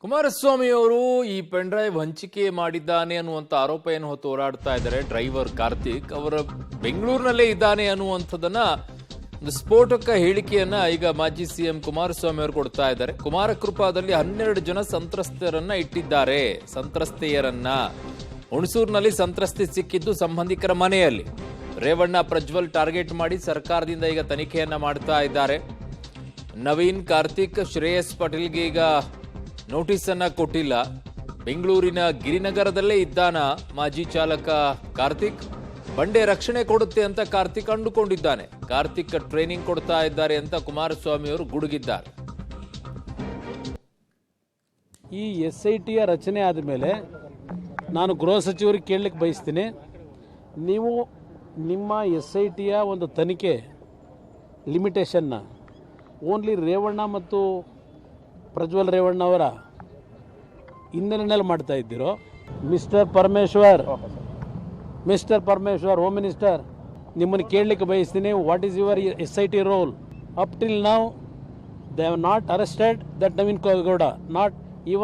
ಕುಮಾರಸ್ವಾಮಿ ಅವರು ಈ pen drive ಹಂಚಿಕೆ ಮಾಡಿದ್ದಾನೆ ಅನ್ನುವಂಥ ಆರೋಪ ಏನು ಹೊತ್ತು ಹೋರಾಡ್ತಾ ಇದ್ದಾರೆ ಡ್ರೈವರ್ ಕಾರ್ತಿಕ್ ಅವರ ಬೆಂಗಳೂರಿನಲ್ಲೇ ಇದ್ದಾನೆ ಅನ್ನುವಂಥದ್ದನ್ನ ಒಂದು ಸ್ಫೋಟಕ ಹೇಳಿಕೆಯನ್ನ ಈಗ ಮಾಜಿ ಸಿಎಂ ಕುಮಾರಸ್ವಾಮಿ ಅವರು ಕೊಡ್ತಾ ಇದ್ದಾರೆ. ಕುಮಾರಕೃಪಾದಲ್ಲಿ 12 ಜನ ಸಂತ್ರಸ್ತೆಯರನ್ನ ಇಟ್ಟಿದ್ದಾರೆ. ಸಂತ್ರಸ್ತೆಯರನ್ನ ಹುಣಸೂರಿನಲ್ಲಿ ಸಂತ್ರಸ್ತೆ ಸಿಕ್ಕಿದ್ದು ಸಂಬಂಧಿಕರ ಮನೆಯಲ್ಲಿ. ರೇವಣ್ಣ ಪ್ರಜ್ವಲ್ ಟಾರ್ಗೆಟ್ ಮಾಡಿ ಸರ್ಕಾರದಿಂದ ಈಗ ತನಿಖೆಯನ್ನ ಮಾಡ್ತಾ ಇದ್ದಾರೆ. ನವೀನ್, ಕಾರ್ತಿಕ್, ಶ್ರೇಯಸ್ ಪಟೇಲ್ಗೆ ಈಗ ನೋಟಿಸ್ ಅನ್ನ ಕೊಟ್ಟಿಲ್ಲ. ಬೆಂಗಳೂರಿನ ಗಿರಿನಗರದಲ್ಲೇ ಇದ್ದಾನ ಮಾಜಿ ಚಾಲಕ ಕಾರ್ತಿಕ್. ಬಂಡೆ ರಕ್ಷಣೆ ಕೊಡುತ್ತೆ ಅಂತ ಕಾರ್ತಿಕ್ ಅಂದುಕೊಂಡಿದ್ದಾನೆ. ಕಾರ್ತಿಕ್ ಟ್ರೈನಿಂಗ್ ಕೊಡ್ತಾ ಇದ್ದಾರೆ ಅಂತ ಕುಮಾರಸ್ವಾಮಿ ಅವರು ಗುಡುಗಿದ್ದಾರೆ. ಈ SITಯ ರಚನೆ ಆದಮೇಲೆ ನಾನು ಗೃಹ ಸಚಿವರಿಗೆ ಕೇಳಲಿಕ್ಕೆ ಬಯಸ್ತೀನಿ, ನೀವು ನಿಮ್ಮ SITಯ ಒಂದು ತನಿಖೆ ಲಿಮಿಟೇಷನ್ನ ಓನ್ಲಿ ರೇವಣ್ಣ ಮತ್ತು ಪ್ರಜ್ವಲ್ ರೇವಣ್ಣ ಅವರ ಹಿನ್ನೆಲೆಯಲ್ಲಿ ಮಾಡ್ತಾ ಇದ್ದೀರೋ. ಮಿಸ್ಟರ್ ಪರಮೇಶ್ವರ್, ಹೋಮ್ ಮಿನಿಸ್ಟರ್, ನಿಮ್ಮನ್ನು ಕೇಳಲಿಕ್ಕೆ ಬಯಸ್ತೀನಿ, what is your SIT role? Up till now they have not arrested that Naveen Gowda, they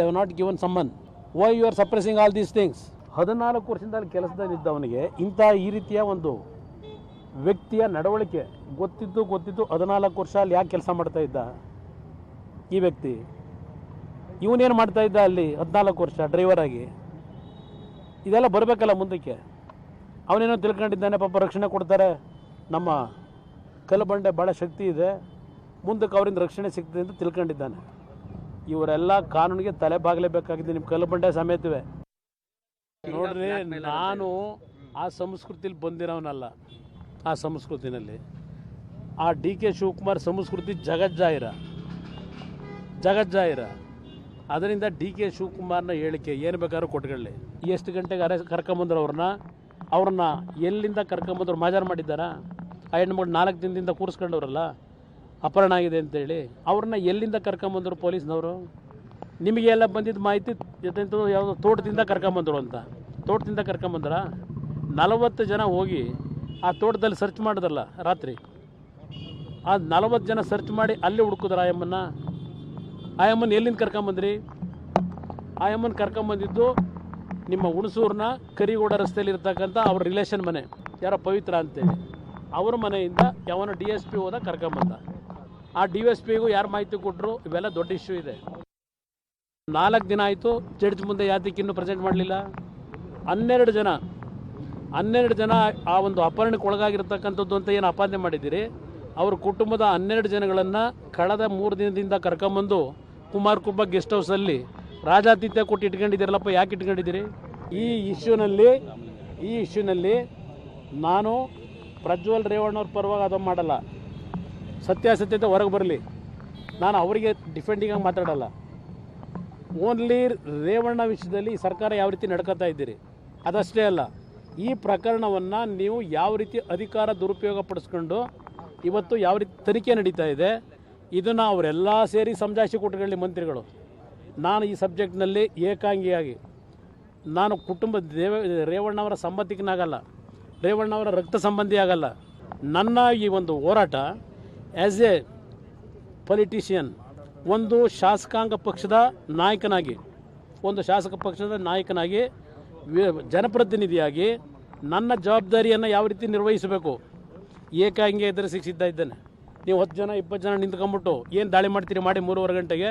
have not given summon. Why you are suppressing all these things? 14 ವರ್ಷದಿಂದ ಕೆಲಸದಲ್ಲಿದ್ದವನಿಗೆ ಇಂಥ ಈ ರೀತಿಯ ಒಂದು ವ್ಯಕ್ತಿಯ ನಡವಳಿಕೆ ಗೊತ್ತಿದ್ದು 14 ವರ್ಷ ಅಲ್ಲಿ ಯಾಕೆ ಕೆಲಸ ಮಾಡ್ತಾ ಇದ್ದ ಈ ವ್ಯಕ್ತಿ? ಇವನೇನು ಮಾಡ್ತಾ ಇದ್ದ ಅಲ್ಲಿ 14 ವರ್ಷ ಡ್ರೈವರ್ ಆಗಿ? ಇದೆಲ್ಲ ಬರಬೇಕಲ್ಲ ಮುಂದಕ್ಕೆ. ಅವನೇನೋ ತಿಳ್ಕೊಂಡಿದ್ದಾನೆ, ಪಾಪ ರಕ್ಷಣೆ ಕೊಡ್ತಾರೆ, ನಮ್ಮ ಕಲ್ಲಬಂಡೆ ಭಾಳ ಶಕ್ತಿ ಇದೆ, ಮುಂದಕ್ಕೆ ಅವರಿಂದ ರಕ್ಷಣೆ ಸಿಗ್ತದೆ ಅಂತ ತಿಳ್ಕೊಂಡಿದ್ದಾನೆ. ಇವರೆಲ್ಲ ಕಾನೂನಿಗೆ ತಲೆ ಬಾಗಲೇಬೇಕಾಗಿದೆ, ನಿಮ್ಮ ಕಲ್ಲಬಂಡೆ ಸಮೇತವೇ. ನೋಡ್ರಿ, ನಾನು ಆ ಸಂಸ್ಕೃತಿಲಿ ಬಂದಿರೋನಲ್ಲ. ಆ ಸಂಸ್ಕೃತಿನಲ್ಲಿ ಆ DK ಶಿವಕುಮಾರ್ ಸಂಸ್ಕೃತಿ ಜಗಜ್ಜಾಹಿರ. ಅದರಿಂದ DK ಶಿವಕುಮಾರ್ನ ಹೇಳಿಕೆ ಏನು ಬೇಕಾದ್ರೂ ಕೊಟ್ಕೊಳ್ಳಿ. ಎಷ್ಟು ಗಂಟೆಗೆ ಕರ್ಕೊಂಬಂದ್ರು ಅವ್ರನ್ನ ಎಲ್ಲಿಂದ ಕರ್ಕೊಂಬಂದ್ರು? ಮಾಜಾರು ಮಾಡಿದ್ದಾರಾ? ಆ ಹೆಣ್ಮಗಳು 4 ದಿನದಿಂದ ಕೂರಿಸ್ಕೊಂಡವ್ರಲ್ಲ, ಅಪಹರಣ ಆಗಿದೆ ಅಂತೇಳಿ ಅವ್ರನ್ನ ಎಲ್ಲಿಂದ ಕರ್ಕೊಂಬಂದ್ರು ಪೊಲೀಸ್ನವರು? ನಿಮಗೆ ಎಲ್ಲ ಬಂದಿದ್ದ ಮಾಹಿತಿ ಯಾವುದೋ ತೋಟದಿಂದ ಕರ್ಕೊಂಬಂದ್ರು ಅಂತ. ತೋಟದಿಂದ ಕರ್ಕೊಂಬಂದ್ರ 40 ಜನ ಹೋಗಿ ಆ ತೋಟದಲ್ಲಿ ಸರ್ಚ್ ಮಾಡಿದ್ರಲ್ಲ ರಾತ್ರಿ. ಆ 40 ಜನ ಸರ್ಚ್ ಮಾಡಿ ಅಲ್ಲಿ ಹುಡುಕಿದ್ರ ಆಯಮ್ಮನ ಎಲ್ಲಿಂದ ಕರ್ಕೊಂಬಂದ್ರಿ? ಆಯಮ್ಮನ ಕರ್ಕೊಂಬಂದಿದ್ದು ನಿಮ್ಮ ಹುಣಸೂರಿನ ಕರಿಗೌಡ ರಸ್ತೆಯಲ್ಲಿ ಇರ್ತಕ್ಕಂಥ ಅವ್ರ ರಿಲೇಷನ್ ಮನೆ, ಯಾರೋ ಪವಿತ್ರ ಅಂತೇಳಿ, ಅವ್ರ ಮನೆಯಿಂದ ಯಾವನೋ DSP ಹೋದ ಕರ್ಕೊಂಬಂದ. ಆ DSPಗೂ ಯಾರು ಮಾಹಿತಿ ಕೊಟ್ಟರು? ಇವೆಲ್ಲ ದೊಡ್ಡ ಇಶ್ಯೂ ಇದೆ. 4 ದಿನ ಆಯಿತು, ಜಡ್ಜ್ ಮುಂದೆ ಯಾತಕ್ಕೆ ಇನ್ನೂ ಪ್ರೆಸೆಂಟ್ ಮಾಡಲಿಲ್ಲ? 12 ಜನ ಆ ಒಂದು ಅಪಹರಣಕ್ಕೆ ಒಳಗಾಗಿರ್ತಕ್ಕಂಥದ್ದು ಅಂತ ಏನು ಆಪಾದನೆ ಮಾಡಿದ್ದೀರಿ, ಅವ್ರ ಕುಟುಂಬದ 12 ಜನಗಳನ್ನು ಕಳೆದ 3 ದಿನದಿಂದ ಕರ್ಕೊಂಬಂದು ಕುಮಾರಕೃಪಾ ಗೆಸ್ಟ್ ಹೌಸಲ್ಲಿ ರಾಜಾತಿಥ್ಯ ಕೊಟ್ಟು ಇಟ್ಕೊಂಡಿದ್ದೀರಲ್ಲಪ್ಪ. ಯಾಕೆ ಇಟ್ಕೊಂಡಿದ್ದೀರಿ? ಈ ಇಶ್ಯೂನಲ್ಲಿ ನಾನು ಪ್ರಜ್ವಲ್ ರೇವಣ್ಣವ್ರ ಪರವಾಗಿ ಅದು ಮಾಡಲ್ಲ. ಸತ್ಯಾಸತ್ಯತೆ ಹೊರಗೆ ಬರಲಿ, ನಾನು ಅವರಿಗೆ ಡಿಫೆಂಡಿಂಗಾಗಿ ಮಾತಾಡಲ್ಲ. ಓನ್ಲಿ ರೇವಣ್ಣ ವಿಷಯದಲ್ಲಿ ಸರ್ಕಾರ ಯಾವ ರೀತಿ ನಡ್ಕೋತಾ ಇದ್ದೀರಿ ಅದಷ್ಟೇ ಅಲ್ಲ, ಈ ಪ್ರಕರಣವನ್ನು ನೀವು ಯಾವ ರೀತಿ ಅಧಿಕಾರ ದುರುಪಯೋಗ ಪಡಿಸ್ಕೊಂಡು ಇವತ್ತು ಯಾವ ರೀತಿ ತನಿಖೆ ನಡೀತಾ ಇದೆ, ಇದನ್ನು ಅವರೆಲ್ಲ ಸೇರಿ ಸಮಜಾಯಿಷಿ ಕೊಟ್ಟುಕೊಳ್ಳಿ ಮಂತ್ರಿಗಳು. ನಾನು ಈ ಸಬ್ಜೆಕ್ಟ್ನಲ್ಲಿ ಏಕಾಂಗಿಯಾಗಿ, ನಾನು ರೇವಣ್ಣವರ ಸಂಬಂಧಿಕನಾಗಲ್ಲ, ರೇವಣ್ಣವರ ರಕ್ತ ಸಂಬಂಧಿ ಆಗಲ್ಲ. ನನ್ನ ಈ ಒಂದು ಹೋರಾಟ ಆ್ಯಸ್ ಎ ಪೊಲಿಟಿಷಿಯನ್, ಒಂದು ಶಾಸಕಾಂಗ ಪಕ್ಷದ ನಾಯಕನಾಗಿ, ಜನಪ್ರತಿನಿಧಿಯಾಗಿ ನನ್ನ ಜವಾಬ್ದಾರಿಯನ್ನು ಯಾವ ರೀತಿ ನಿರ್ವಹಿಸಬೇಕು ಏಕಾಂಗಿ ಎದುರಿಸಿ ಸಿದ್ಧ ಇದ್ದೇನೆ. ನೀವು 10 ಜನ 20 ಜನ ನಿಂತ್ಕೊಂಡ್ಬಿಟ್ಟು ಏನು ದಾಳಿ ಮಾಡ್ತೀರಿ ಮಾಡಿ 3:30 ಗಂಟೆಗೆ